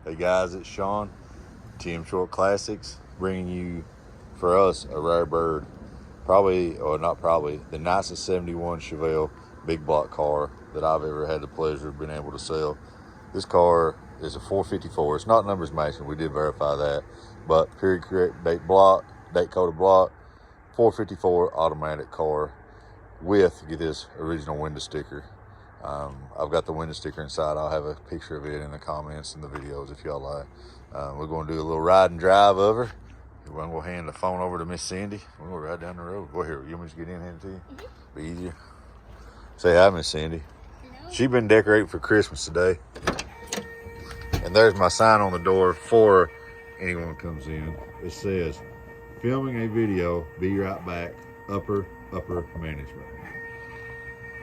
Hey guys, it's Sean, TM Short Classics, bringing you, for us, a rare bird. Probably, or not probably, the nicest 71 Chevelle big block car that I've ever had the pleasure of being able to sell. This car is a 454. It's not numbers matching, we did verify that, but period correct date block, date coded block, 454 automatic car with, get this, original window sticker. I've got the window sticker inside. I'll have a picture of it in the comments and the videos if y'all like. We're going to do a little ride and drive of her. We're going to hand the phone over to Miss Cindy. We're going to ride down the road. Go here. You want me to get in here to you? Be easier. Say hi, Miss Cindy. Hello. She's been decorating for Christmas today. And there's my sign on the door before anyone comes in. It says, filming a video, be right back, upper management.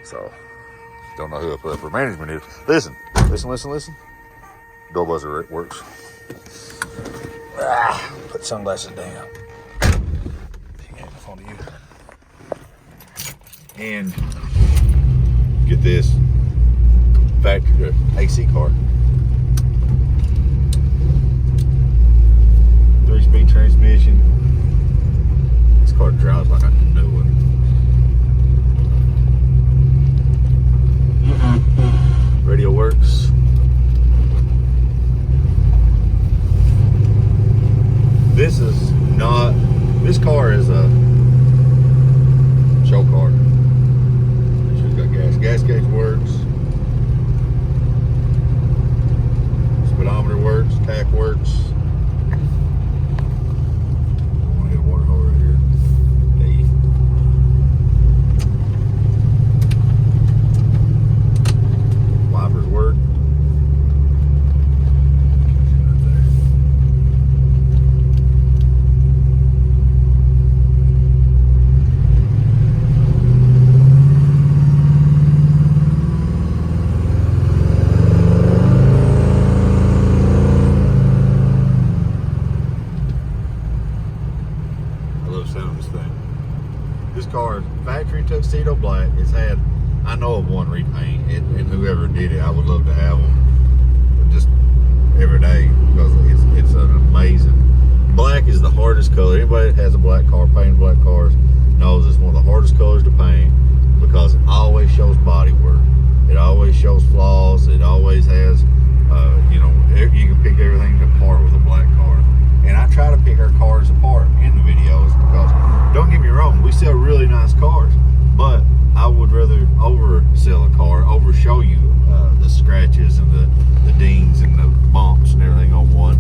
So, don't know who upper management is. Listen. Door buzzer works. Put sunglasses down. Hang in front of you. And get this factory AC car. 3-speed transmission. This car drives like a new one. Radio works. This car is a show car. She's got gas. Gas gauge works. Speedometer works. Tach works. I want to hit a water hole right here. Hey. Wipers work. This car is factory tuxedo black. It's had, I know of one repaint, and whoever did it, I would love to have them just every day because it's an amazing. Black is the hardest color. Anybody that has a black car, painting black cars, knows it's one of the hardest colors to paint because it always shows body work. It always shows flaws. It always has, you can pick everything apart with a black car. And I try to pick our cars apart in the videos because, don't get me wrong, we sell really nice cars, but I would rather oversell a car, show you the scratches and the dings and the bumps and everything on one,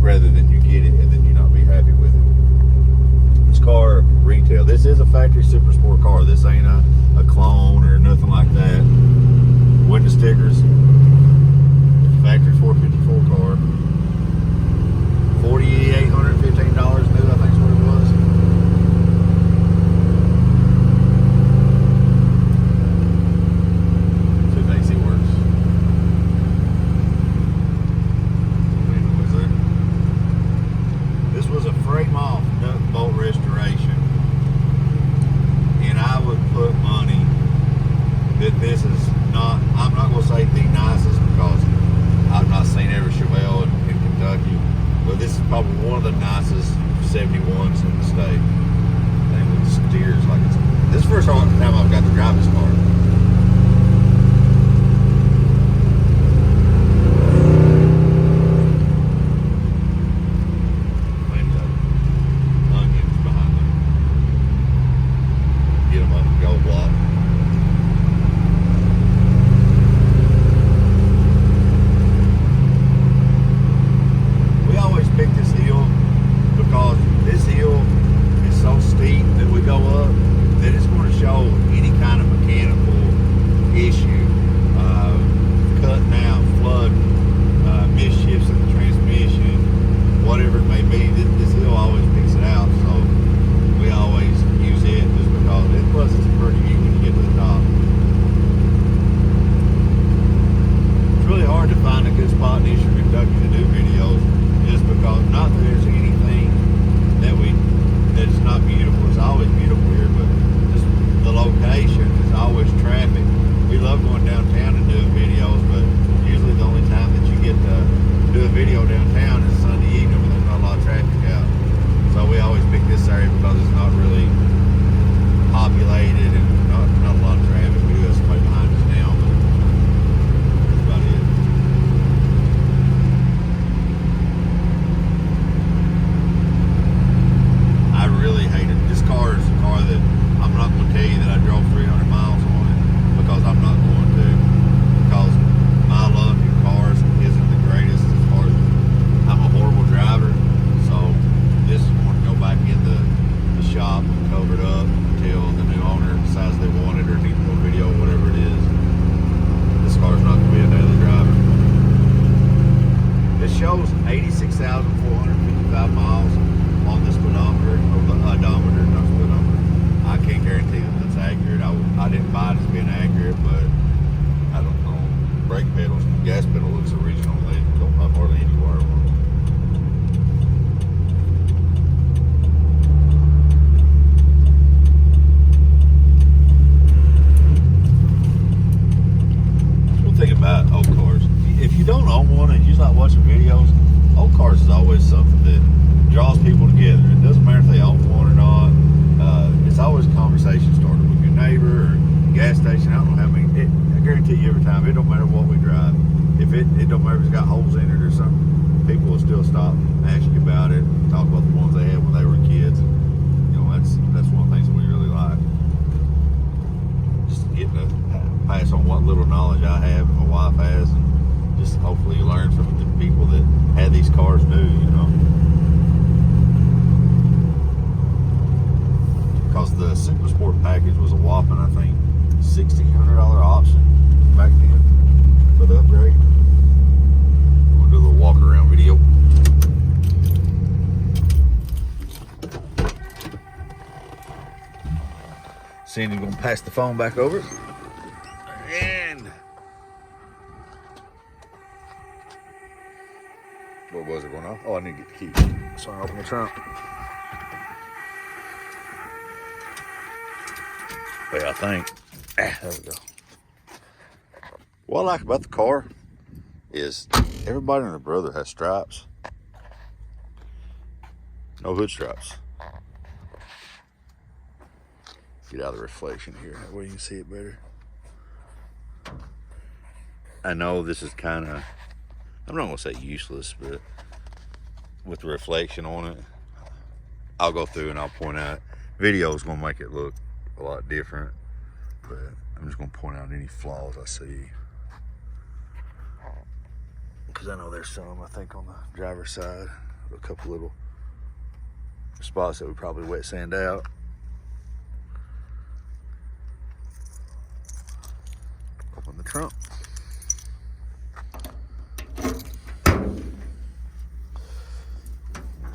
rather than you get it and then you not be happy with it. This car retail, this is a factory super sport car. This ain't a clone or nothing like that. Window stickers, factory 454 car. $4,815 new, I think is what it was. See if the AC works. This was a Frame-Off nut bolt restoration, and I would put money that this is not, I'm not going to say the nicest because I've not seen every Chevelle in Kentucky. But this is probably one of the nicest 71s in the state. Thing with steers like it's. This is the first time I've got to drive this car. Onions behind them. Get them up and go block. Pick this hill because this hill is so steep that we go up that it's going to show any kind of mechanical 86,455 miles on the speedometer, or the odometer, not speedometer. I can't guarantee that that's accurate. I didn't buy it as being accurate, but I don't know. Brake pedals, gas pedal looks original. They don't have hardly any wire on them. Think about old cars. If you don't own one and you just like watching videos, old cars is always something that draws people together. It doesn't matter if they own one or not. It's always a conversation starter with your neighbor or gas station. I don't know how many. I guarantee you every time, it don't matter what we drive. If it don't matter if it's got holes in it or something, people will still stop and ask you about it, talk about the ones they had when they were kids. You know, that's one of the things that we really like. Just getting to pass on what little knowledge I have and my wife has, and just hopefully you learn from the people that had these cars do, you know. Because the Super Sport package was a whopping, I think, $1,600 option back then for the upgrade. We'll do a little walk around video. Sandy's gonna pass the phone back over. And what was it going off? Oh, I need to get the key. So I open the trunk. Well, I think. There we go. What I like about the car is everybody and their brother has stripes. No hood stripes. Get out of the reflection here. That way you can see it better. I know this is kind of, I'm not going to say useless, but with the reflection on it, I'll go through and I'll point out. Video is going to make it look a lot different, but I'm just going to point out any flaws I see. Because I know there's some, I think, on the driver's side. A couple little spots that we probably wet sand out. Open the trunk.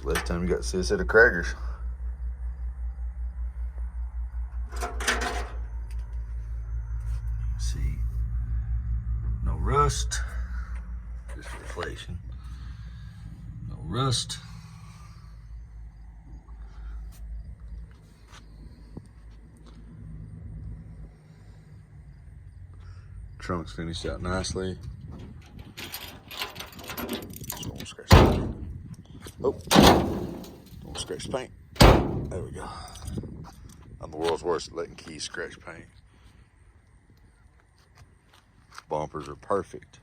Last time you got to see a set of Kragers. See, no rust, just reflection. No rust. Trunk's finished out nicely. Just gonna scratch the paint. Oh, don't scratch the paint. There we go. I'm the world's worst at letting keys scratch paint. Bumpers are perfect.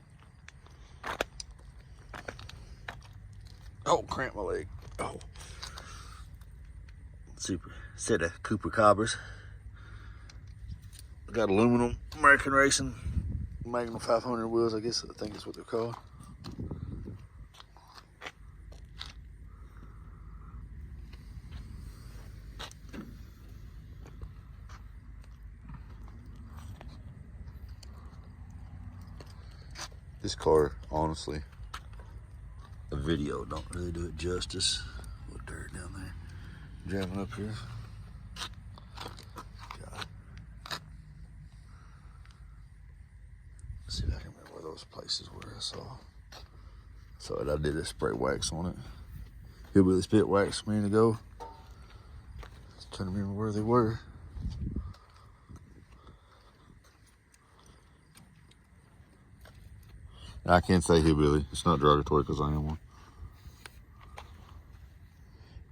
Oh, cramp my leg. Oh. Super set of Cooper Cobras. Got aluminum American Racing Magnum 500 wheels, I guess I think is what they're called. This car, honestly, a video don't really do it justice. A little dirt down there. Driving up here. God. Let's see if I can remember where those places were I saw. So I did a spray wax on it. Hillbilly spit wax a minute ago. Just trying to remember where they were. I can't say hillbilly. It's not derogatory because I am one.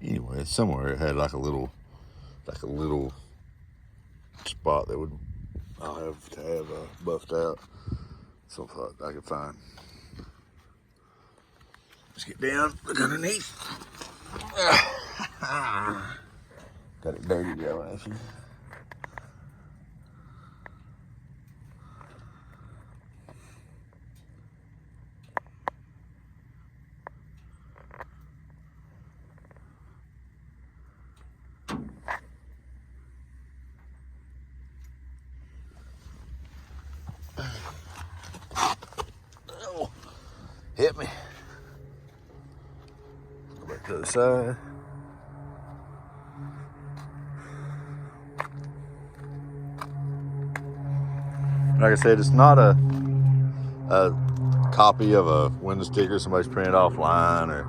Anyway, somewhere it had like a little spot that would I'll have to have buffed out. So I thought I could find. Let's get down, look underneath. Got it dirty there, actually. Hit me. The other side. Like I said, it's not a copy of a window sticker somebody's printed offline, or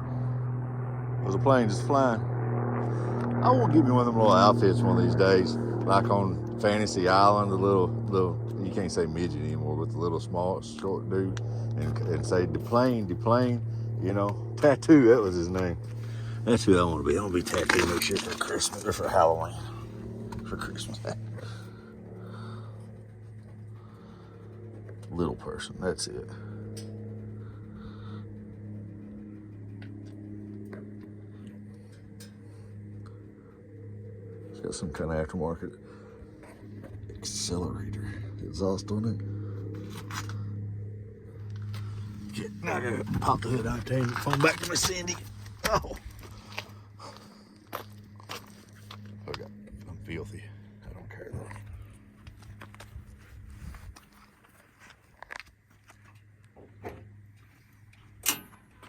was a plane just flying. I want to get me one of them little outfits one of these days, like on Fantasy Island, the little you can't say midget anymore, but the little small short dude, and say deplane, you know, Tattoo, that was his name. That's who I want to be. I want to be Tattoo next year for Christmas or for Halloween. For Christmas. Little person, that's it. It's got some kind of aftermarket accelerator exhaust on it. Now I gotta pop the hood out there and phone back to Miss Cindy. Oh. Okay, I'm filthy. I don't care though.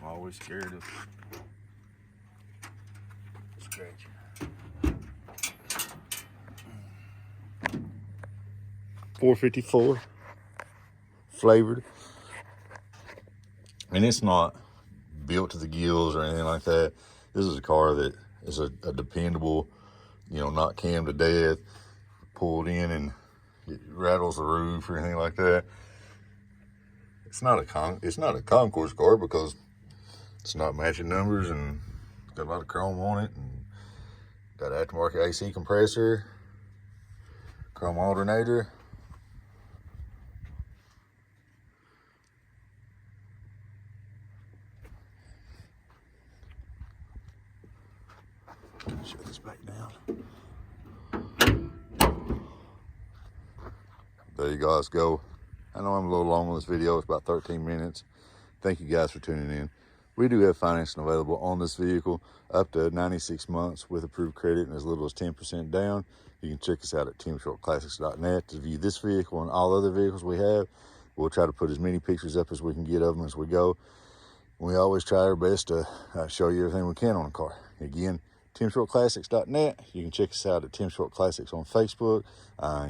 I'm always scared of scratching. $4.54 flavored. And it's not built to the gills or anything like that. This is a car that is a dependable, you know, not cammed to death, pulled in and it rattles the roof or anything like that. It's not a concourse car because it's not matching numbers, and it's got a lot of chrome on it, and got an aftermarket AC compressor, chrome alternator. Shut this back down. There you guys go. I know I'm a little long on this video. It's about 13 minutes. Thank you guys for tuning in. We do have financing available on this vehicle up to 96 months with approved credit and as little as 10% down. You can check us out at teamshortclassics.net to view this vehicle and all other vehicles we have. We'll try to put as many pictures up as we can get of them as we go. We always try our best to show you everything we can on a car. Again, teamshortclassics.net. You can check us out at Tim Short Classics on Facebook.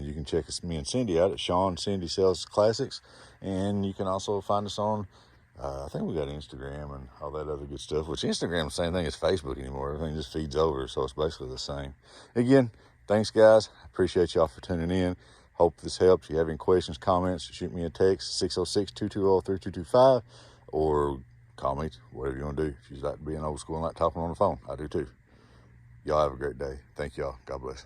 You can check me and Cindy out at Sean Cindy Sells Classics. And you can also find us on, I think we got Instagram and all that other good stuff, which Instagram's the same thing as Facebook anymore. Everything just feeds over, so it's basically the same. Again, thanks, guys. Appreciate y'all for tuning in. Hope this helps. If you have any questions, comments, shoot me a text, 606-220-3225, or call me, whatever you want to do. If you like being old school and like talking on the phone, I do too. Y'all have a great day. Thank y'all. God bless.